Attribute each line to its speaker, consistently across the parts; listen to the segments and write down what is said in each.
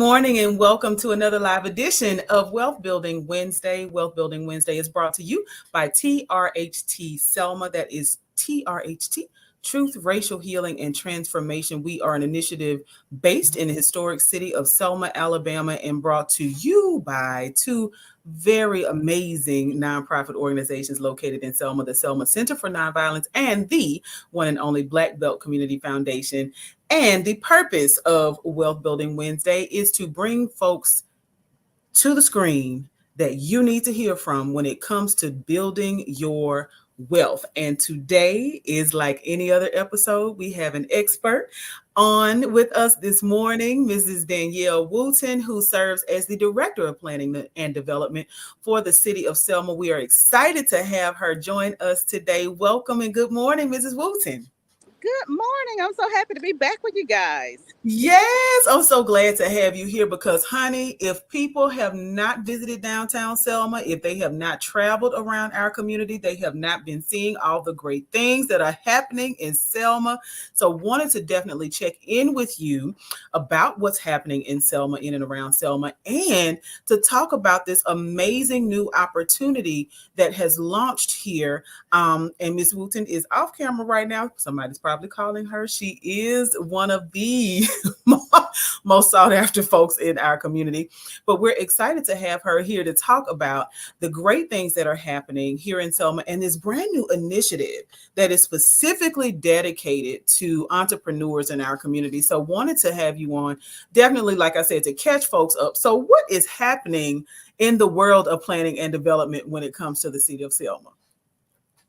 Speaker 1: morning and welcome to another live edition of Wealth Building Wednesday. Wealth Building Wednesday is brought to you by TRHT Selma. That is TRHT, Truth, Racial Healing, and Transformation. We are an initiative based in the historic city of Selma, Alabama, and brought to you by two very amazing nonprofit organizations located in Selma, the Selma Center for Nonviolence and the one and only Black Belt Community Foundation. And the purpose of Wealth Building Wednesday is to bring folks to the screen that you need to hear from when it comes to building your wealth. And today is like any other episode. We have an expert on with us this morning, Mrs. Danielle Wooten, who serves as the Director of Planning and Development for the City of Selma. We are excited to have her join us today. Welcome and good morning, Mrs. Wooten.
Speaker 2: Good morning. I'm so happy to be back with you guys.
Speaker 1: Yes, I'm so glad to have you here because, honey, if people have not visited downtown Selma, if they have not traveled around our community, they have not been seeing all the great things that are happening in Selma. So, wanted to definitely check in with you about what's happening in Selma, in and around Selma, and to talk about this amazing new opportunity that has launched here. And Miss Wooten is off camera right now. Somebody's probably calling her. She is one of the most sought after folks in our community. But we're excited to have her here to talk about the great things that are happening here in Selma and this brand new initiative that is specifically dedicated to entrepreneurs in our community. So wanted to have you on, definitely, like I said, to catch folks up. So what is happening in the world of planning and development when it comes to the city of Selma?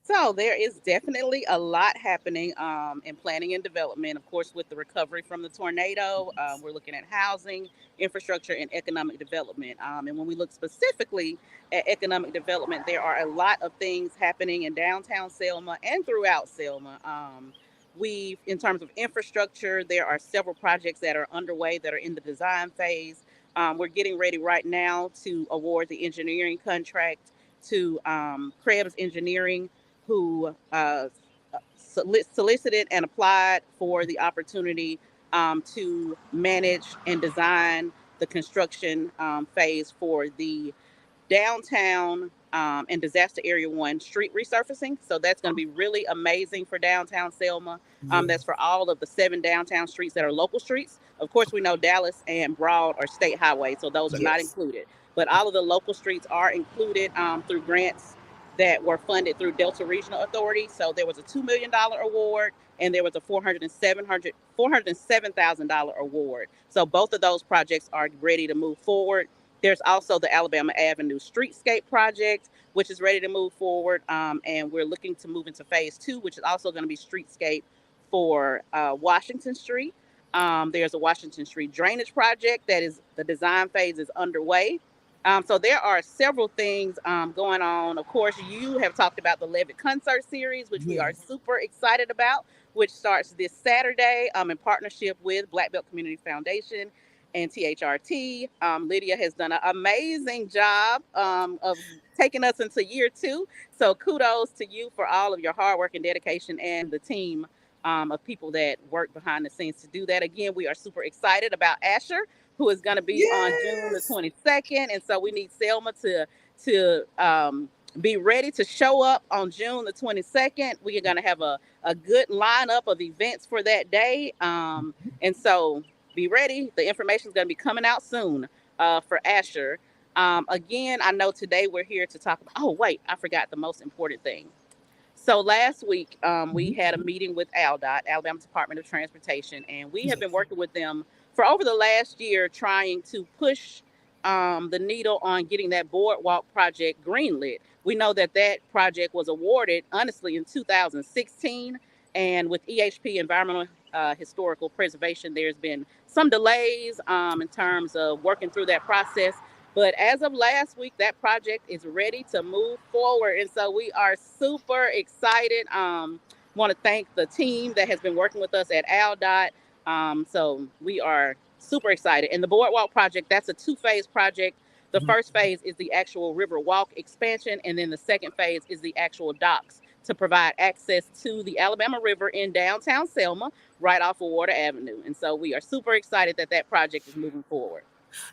Speaker 2: So there is definitely a lot happening in planning and development. Of course, with the recovery from the tornado, we're looking at housing, infrastructure, and economic development. And when we look specifically at economic development, there are a lot of things happening in downtown Selma and throughout Selma. In terms of infrastructure, there are several projects that are underway that are in the design phase. We're getting ready right now to award the engineering contract to Krebs Engineering, who solicited and applied for the opportunity to manage and design the construction phase for the downtown and disaster area 1 street resurfacing. So that's going to be really amazing for downtown Selma. That's for all of the 7 downtown streets that are local streets. Of course, we know Dallas and Broad are state highways, so those are not
Speaker 1: Yes.
Speaker 2: included. But all of the local streets are included through grants that were funded through Delta Regional Authority. So there was a $2 million award and there was a $407,000 award. So both of those projects are ready to move forward. There's also the Alabama Avenue Streetscape project, which is ready to move forward. And we're looking to move into phase 2, which is also going to be streetscape for Washington Street. There's a Washington Street drainage project that is the design phase is underway. So there are several things going on. Of course, you have talked about the Levitt Concert Series, which we are
Speaker 1: Yes.
Speaker 2: super excited about, which starts this Saturday in partnership with Black Belt Community Foundation and THRT. Lydia has done an amazing job of taking us into year 2. So kudos to you for all of your hard work and dedication and the team of people that work behind the scenes to do that. Again, we are super excited about Asher, who is going to be on June the
Speaker 1: Yes.
Speaker 2: 22nd. And so we need Selma to be ready to show up on June the 22nd. We are going to have a good lineup of events for that day. And so be ready. The information is going to be coming out soon for Asher. Again, I know today we're here to talk about, oh, wait, I forgot the most important thing. So last week, we had a meeting with ALDOT, Alabama Department of Transportation, and we have been
Speaker 1: Yes.
Speaker 2: working with them for over the last year trying to push the needle on getting that boardwalk project greenlit. We know that that project was awarded, honestly, in 2016, and with EHP, Environmental Historical Preservation, there's been some delays in terms of working through that process. But as of last week, that project is ready to move forward. And so we are super excited. Want to thank the team that has been working with us at ALDOT. So we are super excited. And the Boardwalk project, that's a 2-phase project. The first phase is the actual river walk expansion. And then the second phase is the actual docks to provide access to the Alabama River in downtown Selma, right off of Water Avenue. And so we are super excited that that project is moving forward.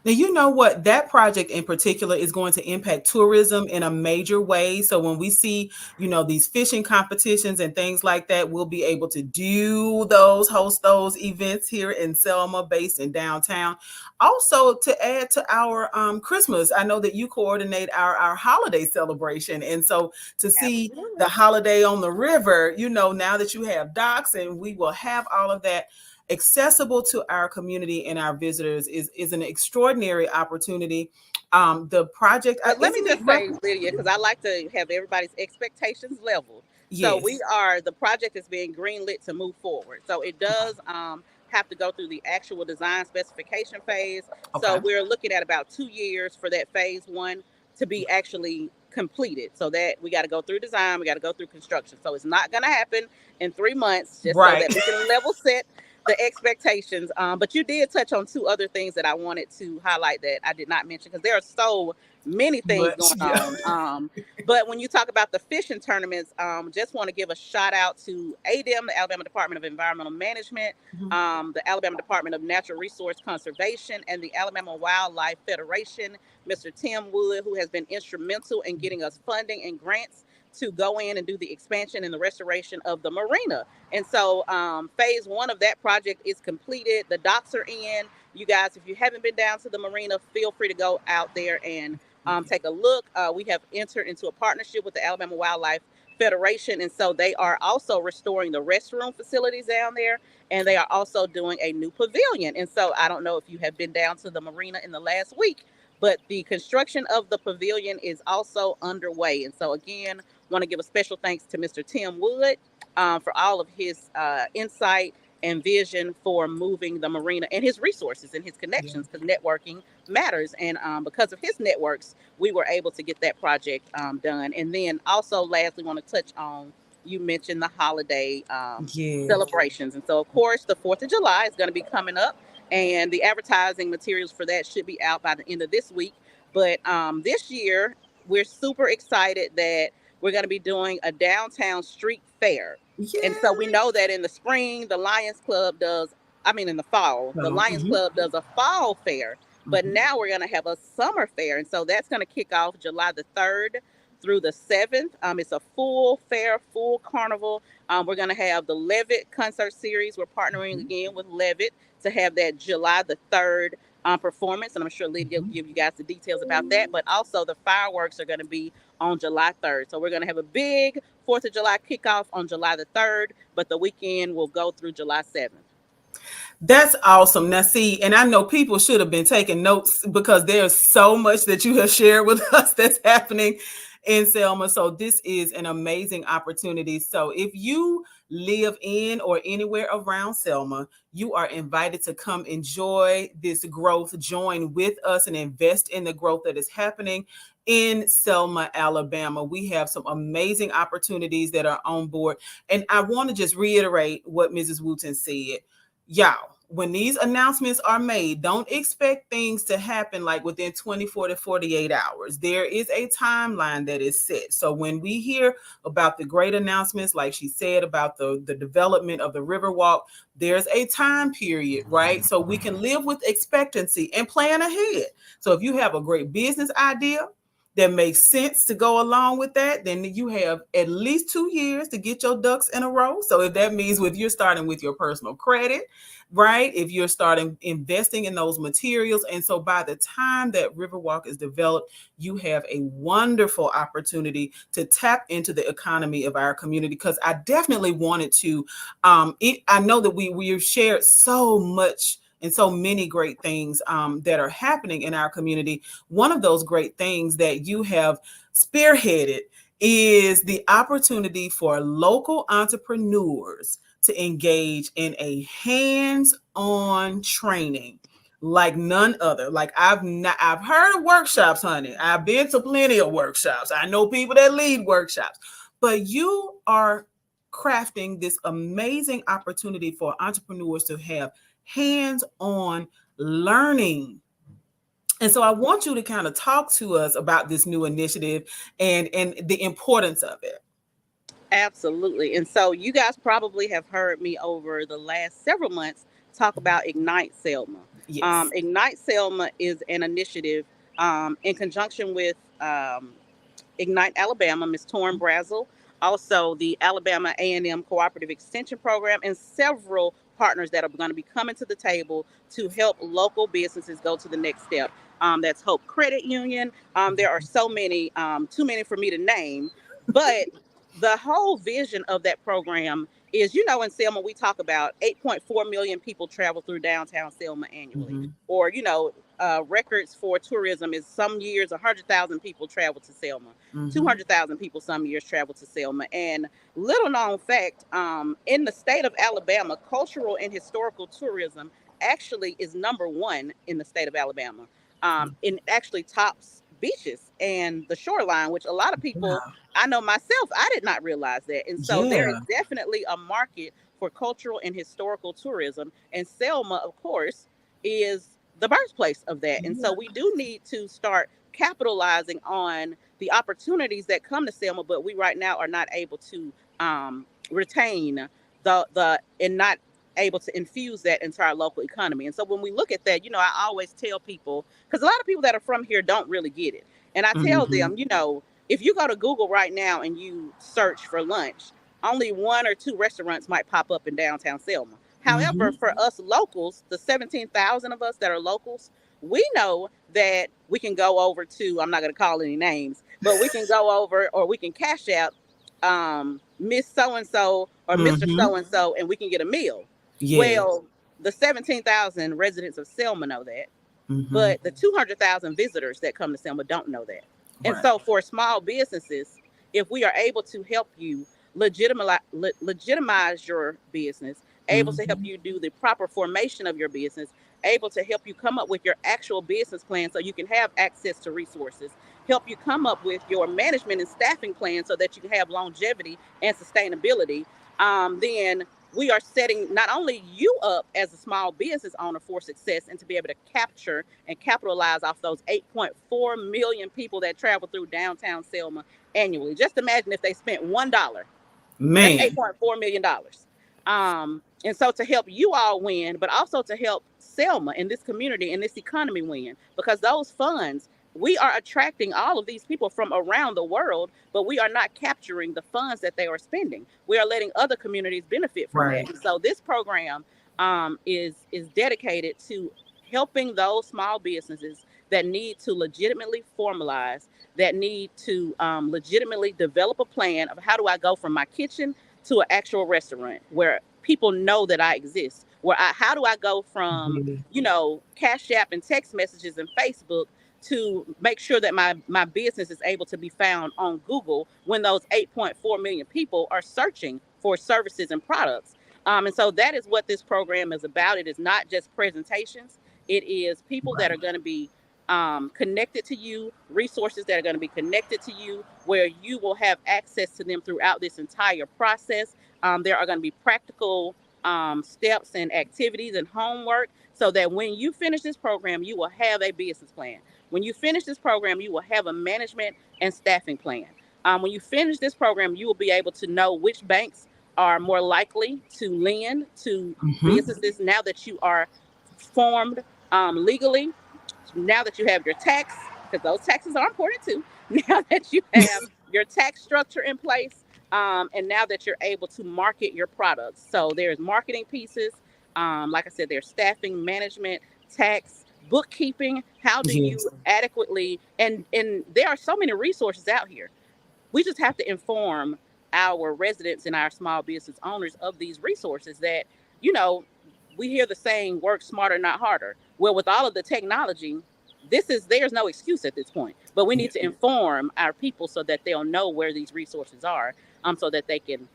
Speaker 1: Now, you know what? That project in particular is going to impact tourism in a major way. So when we see, these fishing competitions and things like that, we'll be able to host those events here in Selma, based in downtown. Also, to add to our Christmas, I know that you coordinate our holiday celebration. And so to see
Speaker 2: Absolutely.
Speaker 1: the holiday on the river, now that you have docks, and we will have all of that accessible to our community and our visitors, is an extraordinary opportunity. The project,
Speaker 2: But let me
Speaker 1: isn't it
Speaker 2: just say, Lydia, because I like to have everybody's expectations leveled. So
Speaker 1: Yes.
Speaker 2: the project is being greenlit to move forward. So it
Speaker 1: Okay.
Speaker 2: does have to go through the actual design specification phase. So
Speaker 1: Okay.
Speaker 2: we're looking at about 2 years for that phase one to be actually completed. So that we got to go through design, we got to go through construction. So it's not going to happen in 3 months, just so
Speaker 1: Right.
Speaker 2: that we can level set the expectations. But you did touch on two other things that I wanted to highlight that I did not mention, because there are so many things
Speaker 1: Much.
Speaker 2: going
Speaker 1: Yeah.
Speaker 2: on. But when you talk about the fishing tournaments, just want to give a shout out to ADEM, the Alabama Department of Environmental Management,
Speaker 1: Mhm.
Speaker 2: the Alabama Department of Natural Resource Conservation, and the Alabama Wildlife Federation. Mr. Tim Wood, who has been instrumental in getting us funding and grants to go in and do the expansion and the restoration of the marina. And so phase one of that project is completed. The docks are in. You guys, if you haven't been down to the marina, feel free to go out there and take a look. We have entered into a partnership with the Alabama Wildlife Federation, and so they are also restoring the restroom facilities down there, and they are also doing a new pavilion. And so I don't know if you have been down to the marina in the last week, but the construction of the pavilion is also underway. And so again, want to give a special thanks to Mr. Tim Wood for all of his insight and vision for moving the marina, and his resources and his
Speaker 1: Yeah.
Speaker 2: connections, because networking matters. And because of his networks, we were able to get that project done. And then also, lastly, want to touch on, you mentioned the holiday
Speaker 1: Yeah.
Speaker 2: celebrations. And so, of course, the 4th of July is going to be coming up, and the advertising materials for that should be out by the end of this week. But this year, we're super excited that we're going to be doing a downtown street fair. And so we
Speaker 1: Yeah.
Speaker 2: know that in the spring, the Lions Club does, I mean, in the fall, the
Speaker 1: So,
Speaker 2: Lions Club does a fall fair. But
Speaker 1: mhm.
Speaker 2: now we're going to have a summer fair. And so that's going to kick off July the 3rd through the 7th. It's a full fair, full carnival. We're going to have the Levitt concert series. We're partnering
Speaker 1: Mhm.
Speaker 2: again with Levitt to have that July the 3rd performance. And I'm sure Lydia will
Speaker 1: Mhm.
Speaker 2: give you guys the details about that. But also, the fireworks are going to be on July 3rd. So we're going to have a big 4th of July kickoff on July the 3rd, but the weekend will go through July 7th.
Speaker 1: That's awesome. Now, see, and I know people should have been taking notes, because there's so much that you have shared with us that's happening in Selma. So, this is an amazing opportunity. So, if you live in or anywhere around Selma, you are invited to come enjoy this growth, join with us, and invest in the growth that is happening in Selma, Alabama. We have some amazing opportunities that are on board. And I want to just reiterate what Mrs. Wooten said. Y'all, when these announcements are made, don't expect things to happen like within 24 to 48 hours. There is a timeline that is set. So when we hear about the great announcements, like she said, about the development of the Riverwalk, there's a time period, right? So we can live with expectancy and plan ahead. So if you have a great business idea that makes sense to go along with that, then you have at least 2 years to get your ducks in a row. So if that means with you're starting with your personal credit, right? If you're starting investing in those materials. And so by the time that Riverwalk is developed, you have a wonderful opportunity to tap into the economy of our community. Because I definitely wanted to, I know that we've shared so much and so many great things that are happening in our community. One of those great things that you have spearheaded is the opportunity for local entrepreneurs to engage in a hands-on training like none other. Like I've heard of workshops, honey. I've been to plenty of workshops. I know people that lead workshops. But you are crafting this amazing opportunity for entrepreneurs to have hands-on learning. And so I want you to kind of talk to us about this new initiative and the importance of it.
Speaker 2: Absolutely. And so you guys probably have heard me over the last several months talk about Ignite Selma.
Speaker 1: Yes.
Speaker 2: Ignite Selma is an initiative in conjunction with Ignite Alabama, Ms. Torrin Brazel, also the Alabama A&M Cooperative Extension Program, and several partners that are going to be coming to the table to help local businesses go to the next step. That's Hope Credit Union. There are so many, too many for me to name, but the whole vision of that program is, in Selma, we talk about 8.4 million people travel through downtown Selma annually.
Speaker 1: Mm-hmm.
Speaker 2: Or, records for tourism is some years 100,000 people travel to Selma.
Speaker 1: Mm-hmm.
Speaker 2: 200,000 people some years travel to Selma. And little known fact, in the state of Alabama, cultural and historical tourism actually is number one in the state of Alabama. It actually tops beaches and the shoreline, which a lot of people,
Speaker 1: Wow.
Speaker 2: I know myself, I did not realize that. And so there is
Speaker 1: Yeah.
Speaker 2: definitely a market for cultural and historical tourism. And Selma, of course, is the birthplace of that. And so
Speaker 1: Yeah.
Speaker 2: we do need to start capitalizing on the opportunities that come to Selma, but we right now are not able to retain the and not able to infuse that into our local economy. And so when we look at that, I always tell people, because a lot of people that are from here don't really get it. And I tell
Speaker 1: Mm-hmm.
Speaker 2: them, if you go to Google right now and you search for lunch, only one or two restaurants might pop up in downtown Selma. However,
Speaker 1: Mm-hmm.
Speaker 2: for us locals, the 17,000 of us that are locals, we know that we can go over to, I'm not going to call any names, but we can go over or we can cash out Miss So and so or Mr.
Speaker 1: Mm-hmm.
Speaker 2: So and so, and we can get a meal.
Speaker 1: Yes.
Speaker 2: Well, the 17,000 residents of Selma know that,
Speaker 1: Mm-hmm.
Speaker 2: but the 200,000 visitors that come to Selma don't know that. And
Speaker 1: Right.
Speaker 2: so for small businesses, if we are able to help you legitimize your business, able to help
Speaker 1: Mm-hmm.
Speaker 2: you do the proper formation of your business, able to help you come up with your actual business plan so you can have access to resources, help you come up with your management and staffing plan so that you can have longevity and sustainability, then we are setting not only you up as a small business owner for success and to be able to capture and capitalize off those 8.4 million people that travel through downtown Selma annually. Just imagine if they spent $1. That's
Speaker 1: Man.
Speaker 2: $8.4 million. And so to help you all win, but also to help Selma in this community and this economy win, because those funds, we are attracting all of these people from around the world, but we are not capturing the funds that they are spending. We are letting other communities benefit from
Speaker 1: Right.
Speaker 2: that. And so this program is dedicated to helping those small businesses that need to legitimately formalize, that need to legitimately develop a plan of how do I go from my kitchen to an actual restaurant where people know that I exist. How do I go from,
Speaker 1: Yeah.
Speaker 2: Cash App and text messages and Facebook to make sure that my business is able to be found on Google when those 8.4 million people are searching for services and products. And so that is what this program is about. It is not just presentations. It is people that
Speaker 1: Right.
Speaker 2: are going to be connected to you, resources that are going to be connected to you, where you will have access to them throughout this entire process. There are going to be practical steps and activities and homework so that when you finish this program, you will have a business plan. When you finish this program, you will have a management and staffing plan. When you finish this program, you will be able to know which banks are more likely to lend to
Speaker 1: Mm-hmm.
Speaker 2: businesses now that you are formed legally, now that you have your tax, because those taxes are important too, now that you have your tax structure in place, and now that you're able to market your products. So there's marketing pieces. Like I said, there's staffing, management, tax, bookkeeping. How do
Speaker 1: Yes.
Speaker 2: you adequately, and there are so many resources out here. We just have to inform our residents and our small business owners of these resources that, you know, we hear the saying work smarter, not harder. Well, with all of the technology, there's no excuse at this point. But we
Speaker 1: Yeah.
Speaker 2: need to inform our people so that they'll know where these resources are, so that they can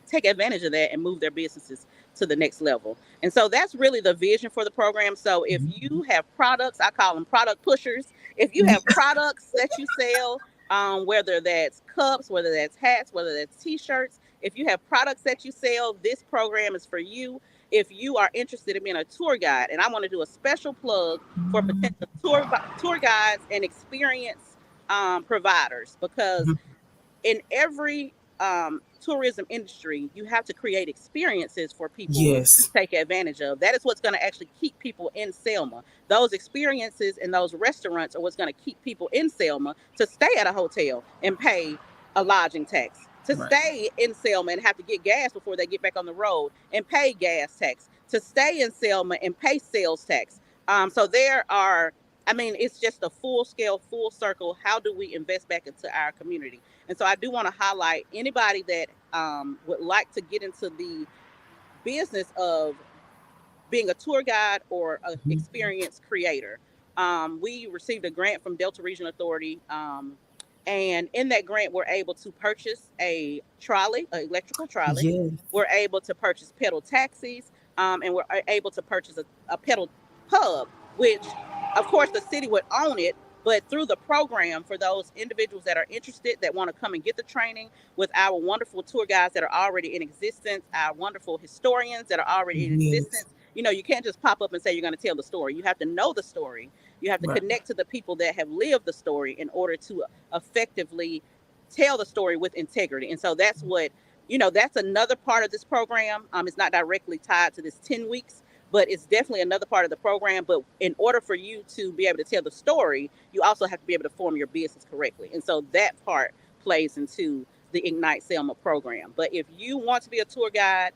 Speaker 2: take advantage of that and move their businesses to the next level. And so that's really the vision for the program. So if
Speaker 1: Mm-hmm.
Speaker 2: you have products, I call them product pushers. If you have products that you sell, whether that's cups, whether that's hats, whether that's t-shirts, if you have products that you sell, this program is for you. If you are interested in being a tour guide, and I want to do a special plug for potential tour guides and experience providers, because in every tourism industry, you have to create experiences for people to
Speaker 1: Yes.
Speaker 2: take advantage of. That is what's going to actually keep people in Selma. Those experiences and those restaurants are what's going to keep people in Selma to stay at a hotel and pay a lodging tax, to
Speaker 1: Right.
Speaker 2: stay in Selma and have to get gas before they get back on the road and pay gas tax, to stay in Selma and pay sales tax. So there are, I mean, it's just a full scale, full circle. How do we invest back into our community? And so I do want to highlight anybody that would like to get into the business of being a tour guide or an
Speaker 1: Mhm.
Speaker 2: experience creator. We received a grant from Delta Region Authority. And in that grant, we're able to purchase a trolley, an electrical trolley.
Speaker 1: Yes.
Speaker 2: We're able to purchase pedal taxis, and we're able to purchase a pedal hub, which, of course, the city would own it. But through the program, for those individuals that are interested, that want to come and get the training with our wonderful tour guides that are already in existence, our wonderful historians that are already in
Speaker 1: Yes.
Speaker 2: existence, you can't just pop up and say you're going to tell the story. You have to know the story. You have to
Speaker 1: Right.
Speaker 2: connect to the people that have lived the story in order to effectively tell the story with integrity. And so that's what, that's another part of this program. It's not directly tied to this 10 weeks, but it's definitely another part of the program. But in order for you to be able to tell the story, you also have to be able to form your business correctly. And so that part plays into the Ignite Selma program. But if you want to be a tour guide,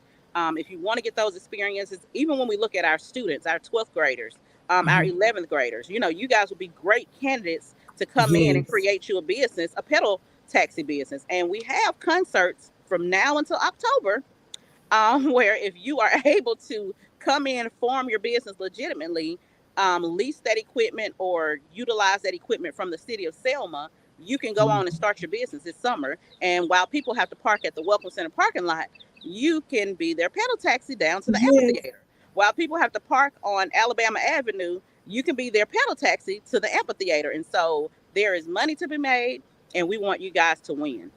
Speaker 2: if you want to get those experiences, even when we look at our students, our 12th graders, our
Speaker 1: Mhm.
Speaker 2: 11th graders, you guys would be great candidates to come in and
Speaker 1: Yes.
Speaker 2: create you a business, a pedal taxi business. And we have concerts from now until October, where if you are able to come in, form your business legitimately, lease that equipment or utilize that equipment from the city of Selma, you can go on and
Speaker 1: Mhm.
Speaker 2: start your business this summer. And while people have to park at the Welcome Center parking lot, you can be their pedal taxi down to the
Speaker 1: Yes.
Speaker 2: amphitheater. While people have to park on Alabama Avenue, you can be their pedal taxi to the amphitheater. And so there is money to be made, and we want you guys to win.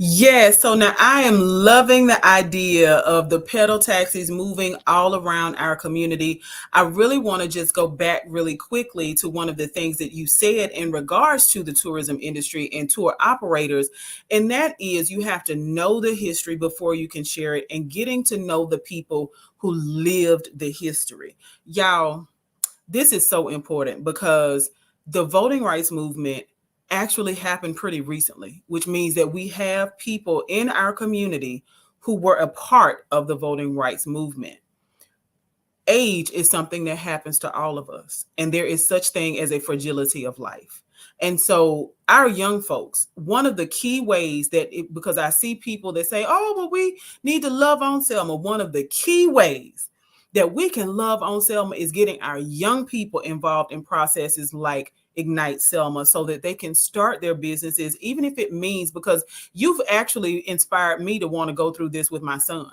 Speaker 1: Yes. So now I am loving the idea of the pedal taxis moving all around our community. I really want to just go back really quickly to one of the things that you said in regards to the tourism industry and tour operators. And that is you have to know the history before you can share it and getting to know the people who lived the history. Y'all, this is so important because the voting rights movement actually happened pretty recently, which means that we have people in our community who were a part of the voting rights movement. Age is something that happens to all of us, and there is such thing as a fragility of life. And so our young folks, one of the key ways that because I see people that say, oh, well, we need to love on Selma, one of the key ways that we can love on Selma is getting our young people involved in processes like Ignite Selma so that they can start their businesses, even if it means, because you've actually inspired me to want to go through this with my son.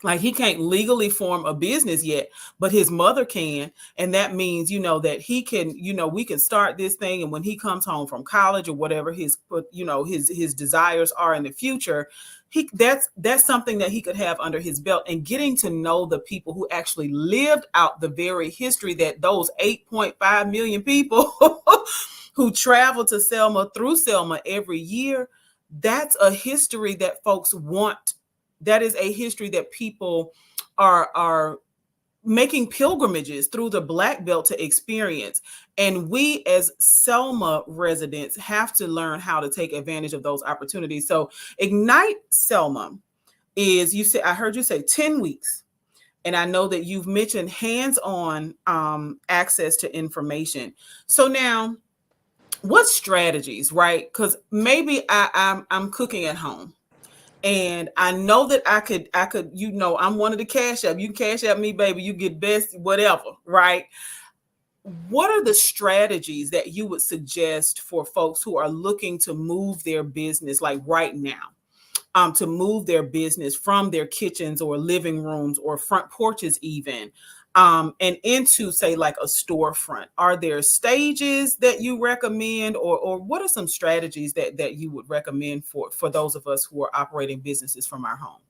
Speaker 1: Like he can't legally form a business yet, but his mother can. And that means, that he can, we can start this thing. And when he comes home from college or whatever his desires are in the future, that's something that he could have under his belt. And getting to know the people who actually lived out the very history that those 8.5 million people who travel to Selma through Selma every year, that's a history that folks want. That is a history that people are making pilgrimages through the Black Belt to experience. And we as Selma residents have to learn how to take advantage of those opportunities. So Ignite Selma is, you say, I heard you say 10 weeks. And I know that you've mentioned hands-on access to information. So now, what strategies, right? Because maybe I'm cooking at home and I know that I could, I'm one of the cash app. You can cash app me, baby. You get best, whatever, right? What are the strategies that you would suggest for folks who are looking to move their business, like right now, to move their business from their kitchens or living rooms or front porches, even, and into, say, like a storefront? Are there stages that you recommend, or what are some strategies that you would recommend for those of us who are operating businesses from our home?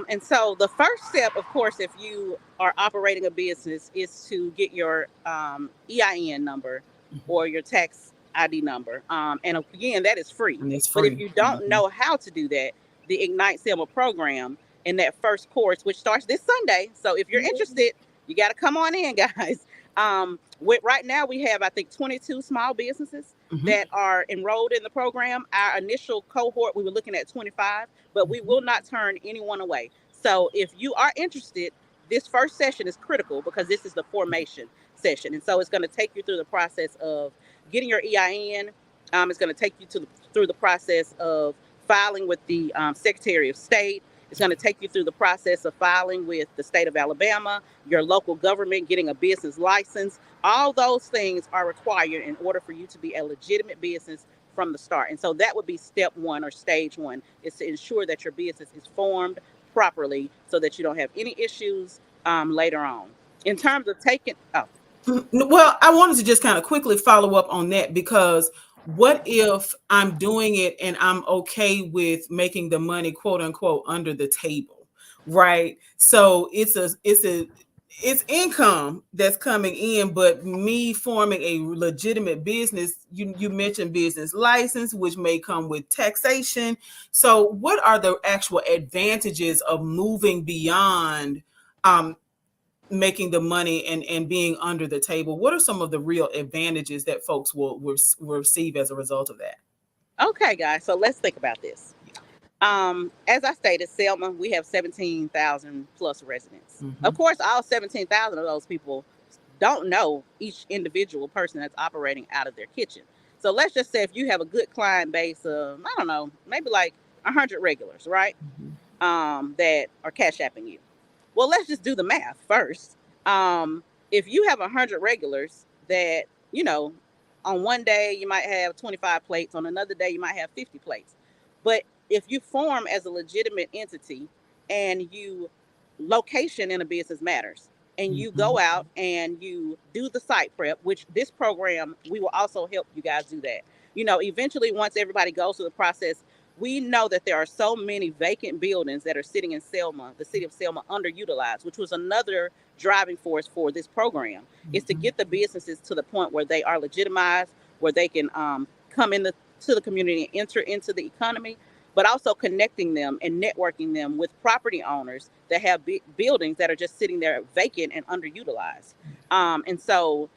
Speaker 2: And so the first step, of course, if you are operating a business, is to get your EIN number
Speaker 1: Mhm.
Speaker 2: or your tax ID number. And again, that is free.
Speaker 1: And it's
Speaker 2: But if
Speaker 1: free.
Speaker 2: you don't know how to do that, the Ignite Selma program in that first course, which starts this Sunday. So if you're interested, you got to come on in, guys. Right now, we have, I think, 22 small businesses that are enrolled in the program. Our initial cohort, we were looking at 25, but we will not turn anyone away. So if you are interested, this first session is critical because this is the formation session. And so it's going to take you through the process of getting your EIN. It's going to take you through the process of filing with the Secretary of State. It's going to take you through the process of filing with the state of Alabama, your local government, getting a business license. All those things are required in order for you to be a legitimate business from the start. And so that would be step one, or stage one, is to ensure that your business is formed properly so that you don't have any issues later on. In terms of taking,
Speaker 1: Well, I wanted to just kind of quickly follow up on that, because what if I'm doing it and I'm okay with making the money, quote unquote, under the table, right? So it's income that's coming in, but me forming a legitimate business, you mentioned business license, which may come with taxation. So what are the actual advantages of moving beyond um, making the money and being under the table? What are some of the real advantages that folks will receive as a result of that?
Speaker 2: okay, guys, so let's think about this. As I stated, Selma, we have 17,000 plus residents. Of course, all 17,000 of those people don't know each individual person that's operating out of their kitchen. So let's just say if you have a good client base of, I don't know, maybe like 100 regulars, right? That are cash apping you. Well, let's just do the math first. If you have 100 regulars that, you know, on one day you might have 25 plates, on another day you might have 50 plates. But if you form as a legitimate entity and you, location in a business matters, and you go out and you do the site prep, which this program, we will also help you guys do that. You know, eventually, once everybody goes through the process, we know that there are so many vacant buildings that are sitting in Selma, the city of Selma, underutilized, which was another driving force for this program, is to get the businesses to the point where they are legitimized, where they can come into the community and enter into the economy, but also connecting them and networking them with property owners that have buildings that are just sitting there vacant and underutilized. And so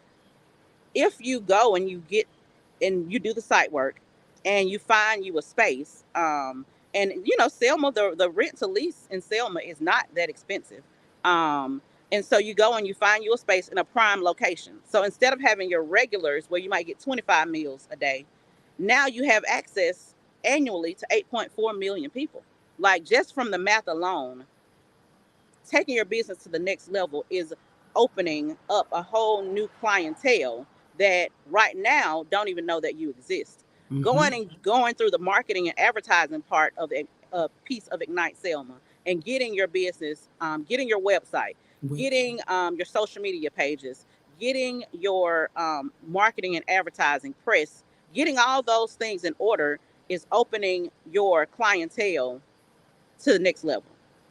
Speaker 2: if you go and you get and you do the site work and you find you a space, and you know, Selma, the rent to lease in Selma is not that expensive. And so you go and you find you a space in a prime location. So instead of having your regulars where you might get 25 meals a day, now you have access annually to 8.4 million people. Like, just from the math alone, taking your business to the next level is opening up a whole new clientele that right now don't even know that you exist. Going through the marketing and advertising part of a piece of Ignite Selma, and getting your business, getting your website, getting your social media pages, getting your marketing and advertising press, getting all those things in order is opening your clientele to the next level.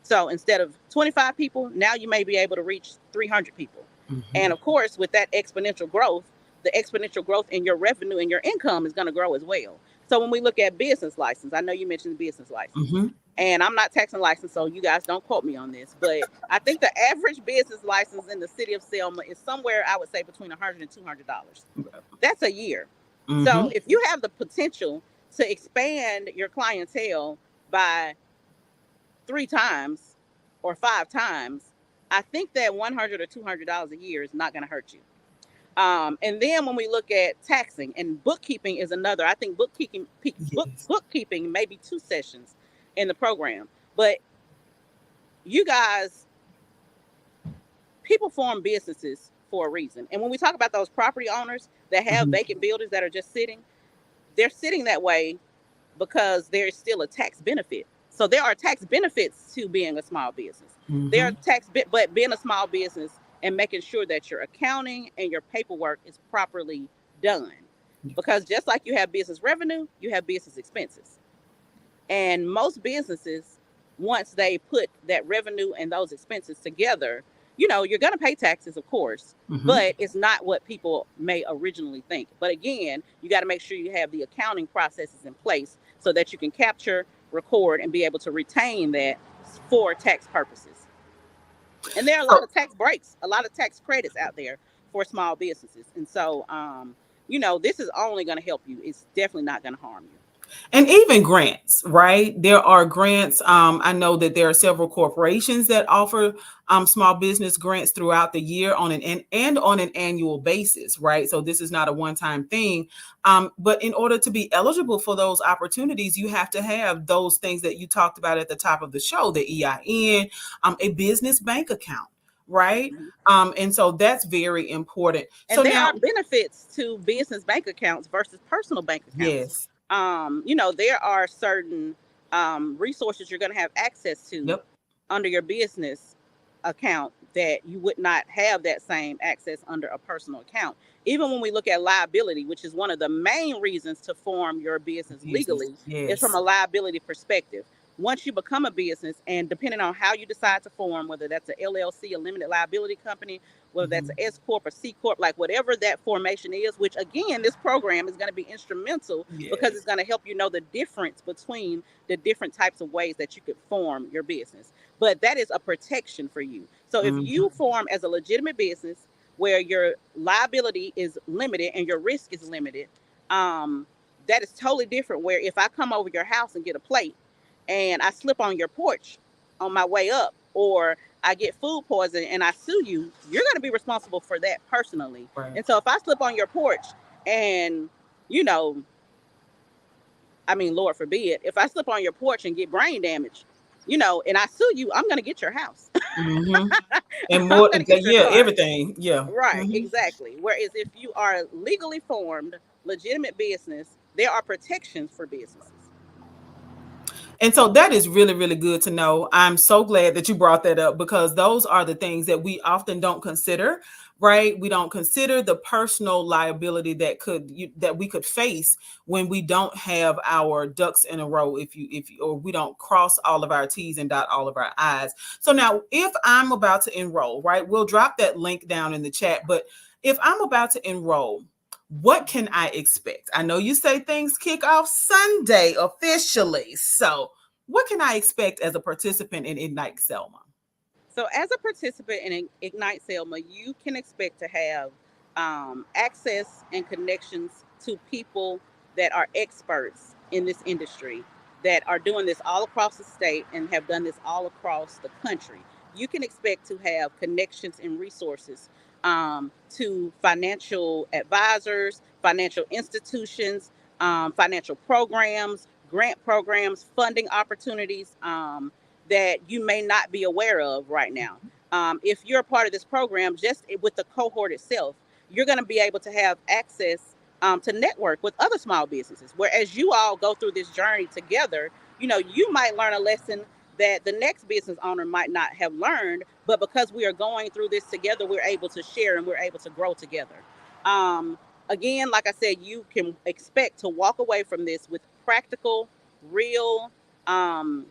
Speaker 2: So instead of 25 people, now you may be able to reach 300 people. And of course, with that exponential growth, the exponential growth in your revenue and your income is going to grow as well. So when we look at business license, I know you mentioned business license, and I'm not tax and license, so you guys don't quote me on this, but I think the average business license in the city of Selma is somewhere, I would say, between $100 and $200. That's a year. So if you have the potential to expand your clientele by 3 times or 5 times, I think that $100 or $200 a year is not going to hurt you. And then when we look at taxing and bookkeeping is another, I think bookkeeping maybe 2 sessions in the program. But you guys, people form businesses for a reason. And when we talk about those property owners that have vacant buildings that are just sitting, they're sitting that way because there's still a tax benefit. So there are tax benefits to being a small business. There are but being a small business and making sure that your accounting and your paperwork is properly done. Because just like you have business revenue, you have business expenses. And most businesses, once they put that revenue and those expenses together, you're going to pay taxes, of course,
Speaker 1: Hmm.
Speaker 2: but it's not what people may originally think. But again, you got to make sure you have the accounting processes in place so that you can capture, record, and be able to retain that for tax purposes. And there are a lot
Speaker 1: So,
Speaker 2: of tax breaks, a lot of tax credits out there for small businesses. And so, this is only going to help you. It's definitely not going to harm you.
Speaker 1: and even grants, right? There are grants. I know that there are several corporations that offer small business grants throughout the year on and on an annual basis, right? So this is not a one-time thing. But in order to be eligible for those opportunities, you have to have those things that you talked about at the top of the show: the EIN, a business bank account, right?
Speaker 2: Mhm.
Speaker 1: And so that's very important. So
Speaker 2: And there
Speaker 1: now,
Speaker 2: are benefits to business bank accounts versus personal bank accounts.
Speaker 1: yes,
Speaker 2: There are certain resources you're going to have access to
Speaker 1: yep,
Speaker 2: under your business account that you would not have that same access under a personal account. Even when we look at liability, which is one of the main reasons to form your business
Speaker 1: business,
Speaker 2: legally, is from
Speaker 1: yes.
Speaker 2: a liability perspective. Once you become a business, and depending on how you decide to form, whether that's a LLC, a limited liability company, whether that's
Speaker 1: Mhm.
Speaker 2: an S corp or C corp, like whatever that formation is, which again, this program is going to be instrumental because
Speaker 1: Yes.
Speaker 2: it's going to help you know the difference between the different types of ways that you could form your business. But that is a protection for you. So if
Speaker 1: Mhm.
Speaker 2: you form as a legitimate business where your liability is limited and your risk is limited, um, that is totally different. Where if I come over your house and get a plate and I slip on your porch on my way up, or I get food poisoning and I sue you, you're going to be responsible for that personally.
Speaker 1: Right.
Speaker 2: And so if I slip on your porch and, you know, Lord forbid, if I slip on your porch and get brain damage, and I sue you, I'm going to get your house.
Speaker 1: Mhm. And
Speaker 2: I'm
Speaker 1: more,
Speaker 2: going to get your
Speaker 1: yeah,
Speaker 2: car.
Speaker 1: everything. Yeah.
Speaker 2: Right,
Speaker 1: Mhm.
Speaker 2: exactly. Whereas if you are legally formed, legitimate business, there are protections for businesses.
Speaker 1: And so that is really, really good to know. I'm so glad that you brought that up because those are the things that we often don't consider, right? We don't consider the personal liability that we could face when we don't have our ducks in a row, or we don't cross all of our T's and dot all of our I's. So now, if I'm about to enroll, right, we'll drop that link down in the chat. But if I'm about to enroll, what can I expect? I know you say things kick off Sunday officially. So, what can I expect as a participant in Ignite Selma?
Speaker 2: So, as a participant in Ignite Selma, you can expect to have access and connections to people that are experts in this industry, that are doing this all across the state and have done this all across the country. You can expect to have connections and resources to financial advisors, financial institutions, financial programs, grant programs, funding opportunities. That you may not be aware of right now. If you're a part of this program, just with the cohort itself, you're going to be able to have access to network with other small businesses. Whereas you all go through this journey together, you might learn a lesson that the next business owner might not have learned, but because we are going through this together, we're able to share and we're able to grow together. Um, Again, like I said, you can expect to walk away from this with practical, real, um,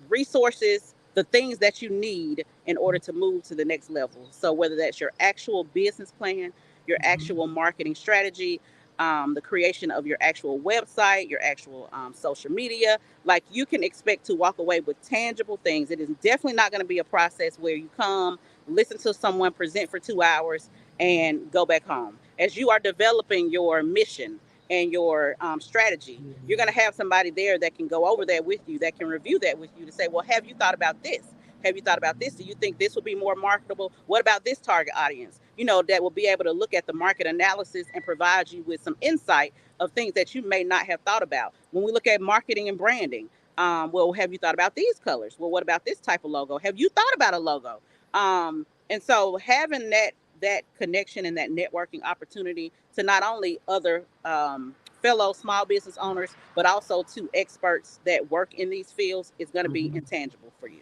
Speaker 2: resources, the things that you need in order to move to the next level. So, whether that's your actual business plan, your actual marketing strategy, the creation of your actual website, your actual social media, like you can expect to walk away with tangible things. It is definitely not going to be a process where you come, listen to someone present for 2 hours, and go back home. As you are developing your mission and your strategy, you're going to have somebody there that can go over that with you, that can review that with you to say, well, have you thought about this? Have you thought about this? Do you think this would be more marketable? What about this target audience? That will be able to look at the market analysis and provide you with some insight of things that you may not have thought about. When we look at marketing and branding, well, have you thought about these colors? Well, what about this type of logo? Have you thought about a logo? And so having that connection and that networking opportunity to not only other fellow small business owners, but also to experts that work in these fields is going to be
Speaker 1: Mhm.
Speaker 2: intangible for you.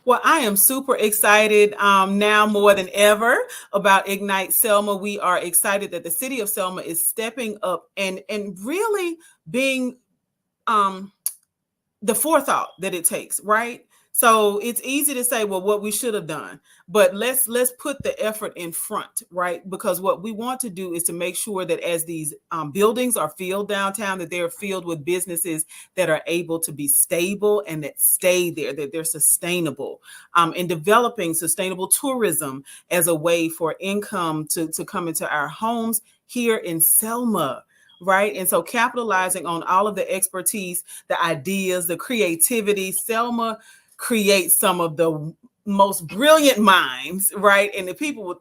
Speaker 1: Well, I am super excited now more than ever about Ignite Selma. We are excited that the City of Selma is stepping up and really being um, the forethought that it takes, right? So it's easy to say, well, what we should have done, but let's put the effort in front, right? Because what we want to do is to make sure that as these buildings are filled downtown, that they're filled with businesses that are able to be stable and that stay there, that they're sustainable, and developing sustainable tourism as a way for income to come into our homes here in Selma. Right. And so capitalizing on all of the expertise, the ideas, the creativity, Selma creates some of the most brilliant minds, right? And the people with,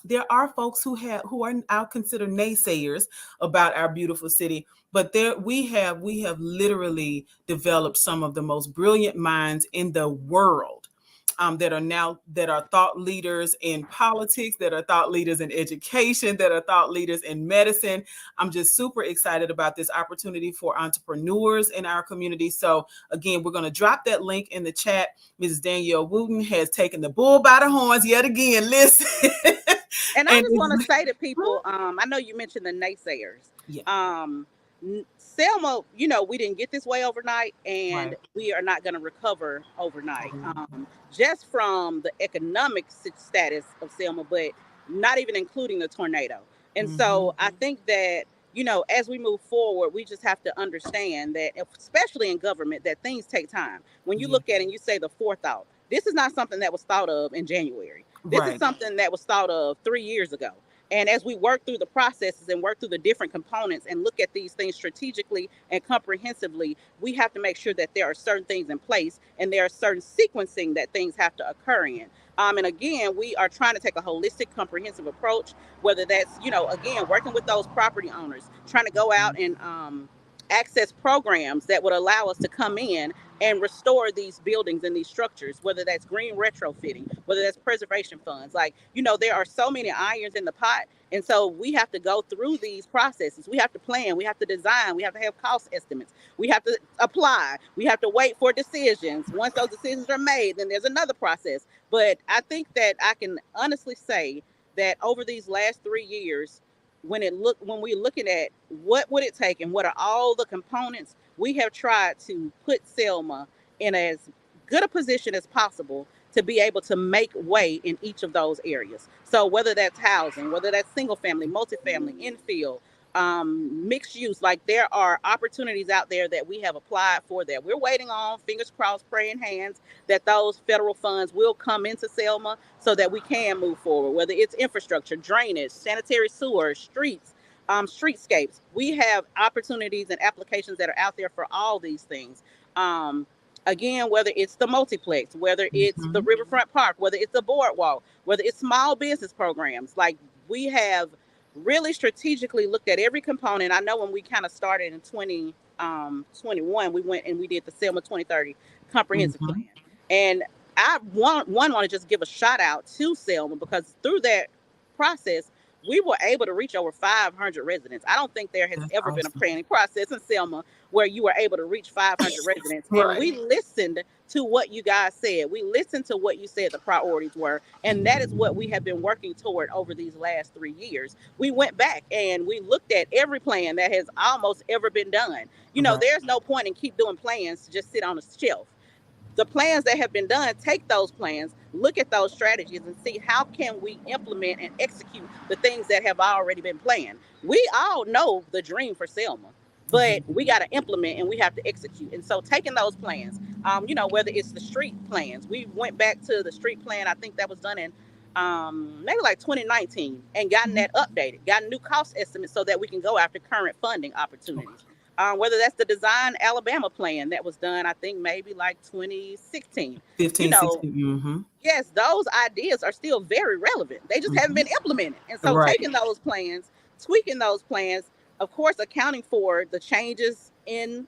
Speaker 1: there are folks who are I'll consider naysayers about our beautiful city, but there we have literally developed some of the most brilliant minds in the world, that are thought leaders in politics, that are thought leaders in education, that are thought leaders in medicine. I'm just super excited about this opportunity for entrepreneurs in our community. So again, we're going to drop that link in the chat. Mrs. Danielle Wooten has taken the bull by the horns yet again. Listen.
Speaker 2: And I
Speaker 1: And
Speaker 2: just want to say to people, I know you mentioned the naysayers.
Speaker 1: yeah,
Speaker 2: Um, Selma, we didn't get this way overnight, and
Speaker 1: right.
Speaker 2: we are not going to recover overnight. Just from the economic status of Selma, but not even including the tornado. And
Speaker 1: Mm-hmm.
Speaker 2: so I think that, as we move forward, we just have to understand that, especially in government, that things take time. When you
Speaker 1: Yeah,
Speaker 2: look at it and you say the forethought, this is not something that was thought of in January. This is
Speaker 1: right.
Speaker 2: something that was thought of 3 years ago. And as we work through the processes and work through the different components and look at these things strategically and comprehensively, we have to make sure that there are certain things in place and there are certain sequencing that things have to occur in. And again, we are trying to take a holistic, comprehensive approach, whether that's, again, working with those property owners, trying to go out and access programs that would allow us to come in and restore these buildings and these structures, whether that's green retrofitting, whether that's preservation funds. Like, there are so many irons in the pot. And so we have to go through these processes. We have to plan, we have to design, we have to have cost estimates, we have to apply, we have to wait for decisions. Once those decisions are made, then there's another process. But I think that I can honestly say that over these last 3 years, when we're looking at what would it take and what are all the components, we have tried to put Selma in as good a position as possible to be able to make way in each of those areas. So whether that's housing, whether that's single family, multifamily, infill, mixed use, like there are opportunities out there that we have applied for that we're waiting on, fingers crossed, praying hands, that those federal funds will come into Selma so that we can move forward, whether it's infrastructure, drainage, sanitary sewer, streets, streetscapes. We have opportunities and applications that are out there for all these things. Um, Again, whether it's the multiplex, whether it's the
Speaker 1: Mm-hmm.
Speaker 2: riverfront park, whether it's the boardwalk, whether it's small business programs, like we have really strategically looked at every component. I know when we kind of started in 2021, we went and we did the Selma 2030 comprehensive
Speaker 1: Mm-hmm.
Speaker 2: plan. And I want to just give a shout out to Selma because through that process, we were able to reach over 500 residents. I don't think there has
Speaker 1: That's
Speaker 2: ever been a
Speaker 1: awesome.
Speaker 2: planning process in Selma where you were able to reach 500 residents. And
Speaker 1: Right.
Speaker 2: we listened to what you guys said. We listened to what you said the priorities were. And that is what we have been working toward over these last 3 years. We went back and we looked at every plan that has almost ever been done.
Speaker 1: Right.
Speaker 2: There's no point in keep doing plans to just sit on a shelf. The plans that have been done, take those plans, look at those strategies and see how can we implement and execute the things that have already been planned. We all know the dream for Selma, but
Speaker 1: Mhm.
Speaker 2: we got to implement and we have to execute. And so taking those plans, whether it's the street plans, we went back to the street plan. I think that was done in maybe like 2019 and gotten that updated, gotten new cost estimates so that we can go after current funding opportunities. Whether that's the Design Alabama plan that was done, I think maybe like 2016. You
Speaker 1: 15,
Speaker 2: know,
Speaker 1: 16. Mm-hmm.
Speaker 2: yes, those ideas are still very relevant. They just haven't
Speaker 1: Mm-hmm.
Speaker 2: been implemented. And so
Speaker 1: Right.
Speaker 2: taking those plans, tweaking those plans, of course, accounting for the changes in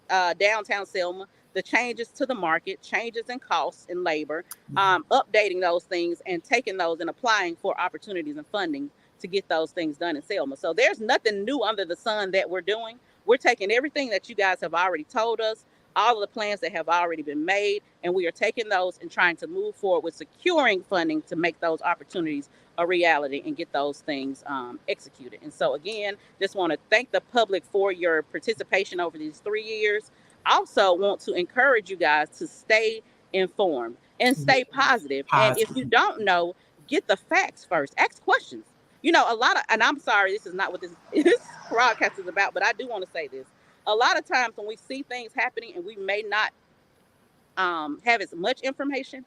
Speaker 2: downtown Selma, the changes to the market, changes in costs and labor, updating those things and taking those and applying for opportunities and funding to get those things done in Selma. So there's nothing new under the sun that we're doing. We're taking everything that you guys have already told us, all of the plans that have already been made, and we are taking those and trying to move forward with securing funding to make those opportunities a reality and get those things executed. And so, again, just want to thank the public for your participation over these 3 years. Also, want to encourage you guys to stay informed, and
Speaker 1: Yeah.
Speaker 2: stay positive. And if you
Speaker 1: Positive.
Speaker 2: don't know, get the facts first. Ask questions. You know, a lot of, and I'm sorry, this is not what this broadcast is about, but I do want to say this. A lot of times when we see things happening and we may not have as much information,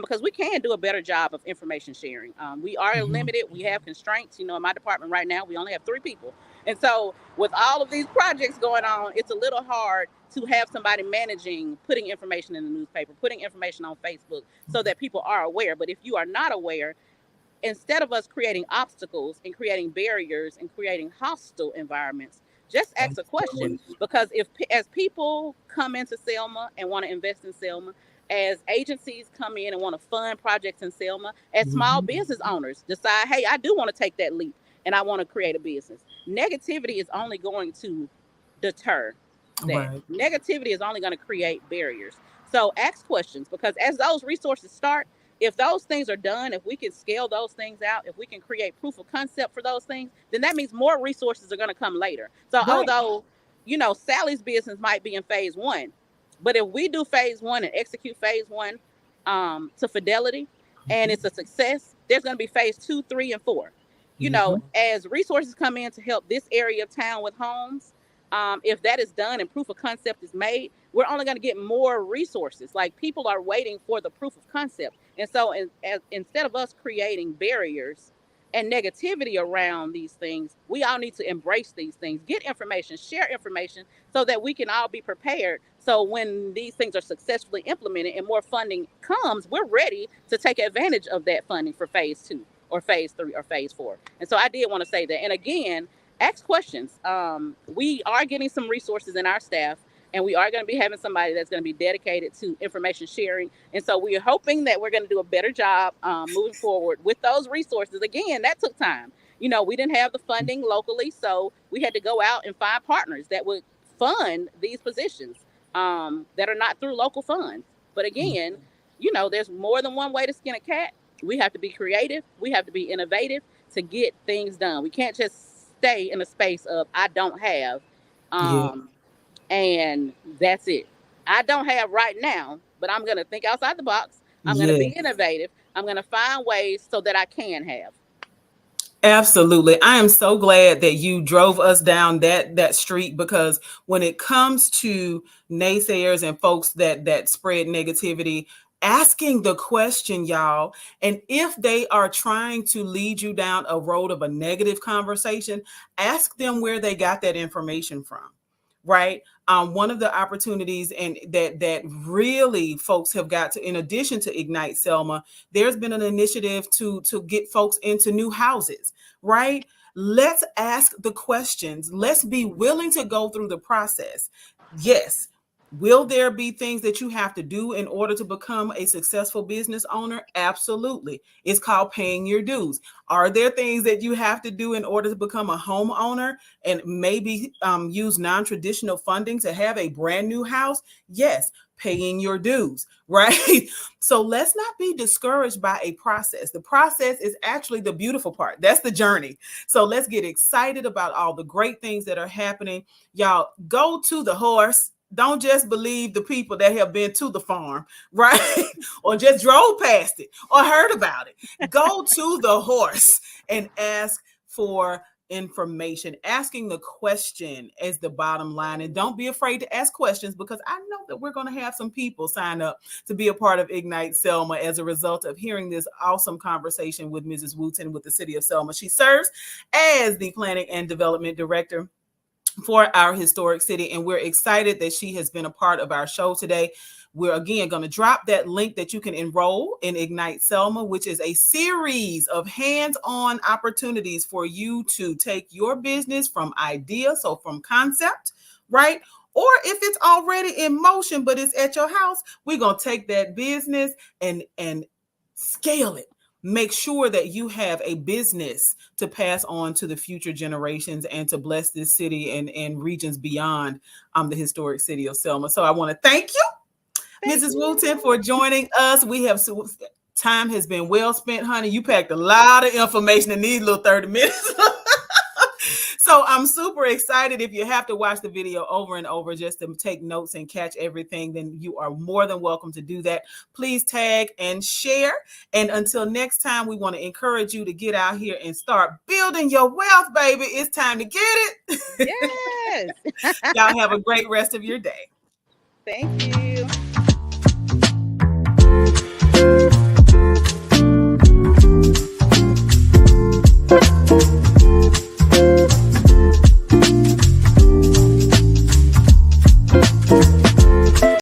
Speaker 2: because we can do a better job of information sharing. We are
Speaker 1: Mhm.
Speaker 2: limited. We have constraints. You know, in my department right now, we only have 3 people. And so with all of these projects going on, it's a little hard to have somebody managing, putting information in the newspaper, putting information on Facebook so that people are aware. But if you are not aware, instead of us creating obstacles and creating barriers and creating hostile environments, just ask a question.
Speaker 1: Absolutely.
Speaker 2: Because if, as people come into Selma and want to invest in Selma, as agencies come in and want to fund projects in Selma, as small
Speaker 1: Mhm.
Speaker 2: business owners decide, hey, I do want to take that leap and I want to create a business, negativity is only going to deter that.
Speaker 1: Right.
Speaker 2: Negativity is only going to create barriers. So ask questions, because as those resources start, if those things are done, if we can scale those things out, if we can create proof of concept for those things, then that means more resources are going to come later. So
Speaker 1: Right.
Speaker 2: although, you know, Sally's business might be in phase 1, but if we do phase 1 and execute phase 1 to fidelity and it's a success, there's going to be phase 2, 3, and 4. You know,
Speaker 1: Mhm.
Speaker 2: as resources come in to help this area of town with homes, if that is done and proof of concept is made, we're only going to get more resources. Like, people are waiting for the proof of concept. And so instead of us creating barriers and negativity around these things, we all need to embrace these things, get information, share information, so that we can all be prepared. So when these things are successfully implemented and more funding comes, we're ready to take advantage of that funding for phase 2 or phase 3 or phase 4. And so I did want to say that. And again, ask questions. We are getting some resources in our staff, and we are going to be having somebody that's going to be dedicated to information sharing. And so we are hoping that we're going to do a better job moving forward with those resources. Again, that took time. You know, we didn't have the funding locally, so we had to go out and find partners that would fund these positions that are not through local funds. But again, you know, there's more than one way to skin a cat. We have to be creative. We have to be innovative to get things done. We can't just stay in a space of I don't have.
Speaker 1: Yeah.
Speaker 2: Um, and that's it. I don't have right now, but I'm going to think outside the box. I'm going to
Speaker 1: Yeah.
Speaker 2: be innovative. I'm going to find ways so that I can have.
Speaker 1: Absolutely. I am so glad that you drove us down that street, because when it comes to naysayers and folks that spread negativity, asking the question, y'all, and if they are trying to lead you down a road of a negative conversation, ask them where they got that information from. Right. One of the opportunities and that really folks have got to, in addition to Ignite Selma, there's been an initiative to get folks into new houses, right? Let's ask the questions. Let's be willing to go through the process. Yes. Will there be things that you have to do in order to become a successful business owner? Absolutely. It's called paying your dues. Are there things that you have to do in order to become a homeowner and maybe use non-traditional funding to have a brand new house? Yes, paying your dues, right? So let's not be discouraged by a process. The process is actually the beautiful part. That's the journey. So let's get excited about all the great things that are happening. Y'all, go to the horse. Don't just believe the people that have been to the farm, right? Or just drove past it or heard about it. Go to the horse and ask for information. Asking the question is the bottom line. And don't be afraid to ask questions, because I know that we're going to have some people sign up to be a part of Ignite Selma as a result of hearing this awesome conversation with Mrs. Wooten with the City of Selma. She serves as the Planning and Development Director for our historic city, and we're excited that she has been a part of our show today. We're again going to drop that link that you can enroll in Ignite Selma, which is a series of hands-on opportunities for you to take your business from idea, so from concept, right? Or if it's already in motion but it's at your house, we're going to take that business and scale it. Make sure that you have a business to pass on to the future generations and to bless this city and regions beyond the historic city of Selma. So I want to thank you,
Speaker 2: Thank
Speaker 1: Mrs. Wooten,
Speaker 2: you.
Speaker 1: for joining us. We have time has been well spent, honey. You packed a lot of information in these little 30 minutes. So I'm super excited. If you have to watch the video over and over just to take notes and catch everything, then you are more than welcome to do that. Please tag and share. And until next time, we want to encourage you to get out here and start building your wealth, baby. It's time to get it.
Speaker 2: Yes.
Speaker 1: Y'all have a great rest of your day.
Speaker 2: Thank you.